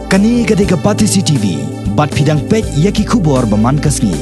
Kani gade Pati CCTV, bat pidang pek yaki kubor baman kasni.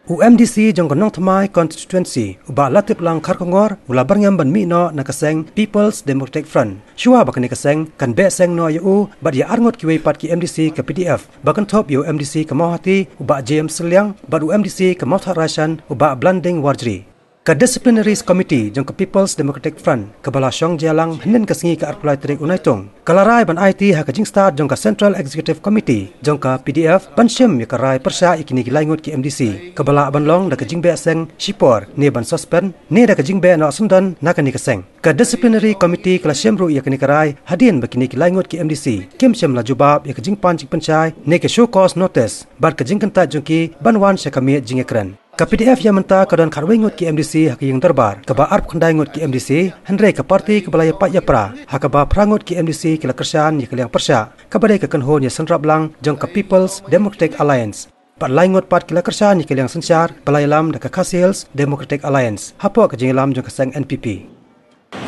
UMDC jong kanong thamai constituency uba latip lang kharkongor ula barngam ban mi no nakaseng People's Democratic Front shua bakani kaseng kan be seng no yu bat ya arngot kiwe pat ki MDC ke PDF bakan top yu MDC ke mohati uba James Seliang bat UMDC ke Motharasan uba Blanding Warjri ke Disciplinary Committee jong ke People's Democratic Front ke Balasong Jalang henen kasengi ke arpulai trik unaitung kalarai ban IT ha ke Jingstar jong ke Central Executive Committee jong ke PDF ban syem ya ke rai persya ikini gilaingut ki MDC ke bala ban long da ke jingbe seng shipor ne ban suspend ne da ke jingbe no sundan na kani kaseng ke Disciplinary Committee kala syemru ya kini karai hadin bakini gilaingut ki MDC kim syem la jubab ya ke jingpan jing penchai ne ke show cause notice bat ke jingkanta jongki banwan syakami jingekran ke PDF yang mentah keadaan karwengut ki MDC hak yang terbar ke ba arp khandai ngut ki MDC hendrai ke parti ke balaya pak yapra hak ke ba prangut ki MDC kila kersan ya keliang persya ke badai ke kenhon ya senrap lang jong ke People's Democratic Alliance pat laingut pat kila kersan ya keliang sensyar balaya lam da ke Khasi Hills Democratic Alliance hapo ke jingilam jong ke seng NPP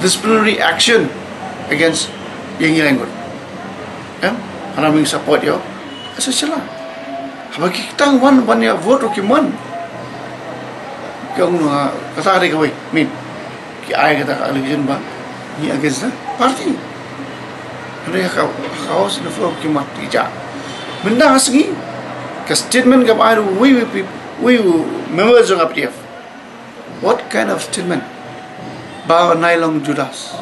disciplinary action against yang langut haraming support yo asa chala habaki kitang one ya vote document kung kata hari kawai min ki ay kata election ba ni against the party ada chaos na flow ki mat ija benda asgi ka statement ka ba we members of PDF what kind of statement ba nailong judas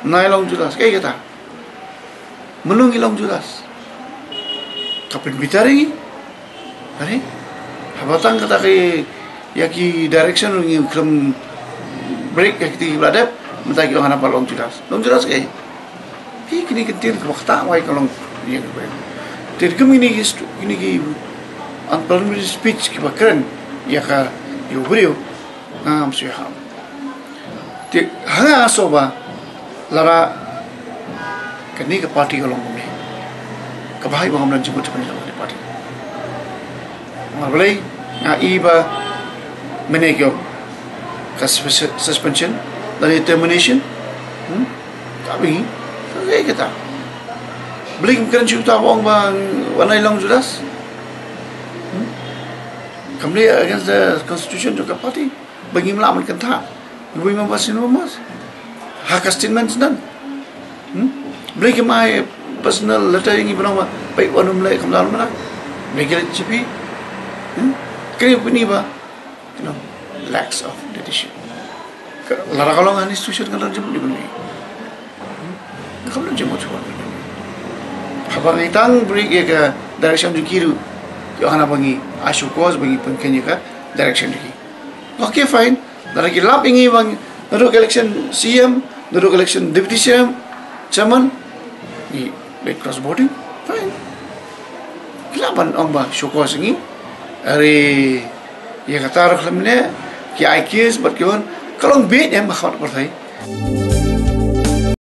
nailong judas kay kata menungilong judas kapin bitari hari Habatang kata ke yaki direction ngi kram break yakti bladap menta ki hana palong judas ke hi kini kentir ke wakta wai kalong ni ke ba ter kami ni ki unparliamentary speech ki bakran ya ka yo brio ngam si ha te hanga soba lara kini ke party kalong me ka bahai bang amlan jibut pani kalong party Malay na iba menegyo suspension dari termination kami saya kata beli kan juta wong bang wanai long judas kami against the constitution juga party bagi melawan kata ibu membahas hak statement dan beli kemai personal letter yang ibu nama baik wanum lek kemlalu mana beli cipi kenapa ni ba lacks of leadership lara kalau ngani institution kan jemput di bumi kalau jemput tuan habang itang beri ke direction di kiri yo hana bangi asukos bangi pengkenya ka direction di okay fine dari lap ingi bang duduk election CM duduk election deputy CM chairman ni cross voting fine kilaban amba sukos ingi hari ya kata orang ni ki IQs berkian kalau bed yang mahal bertai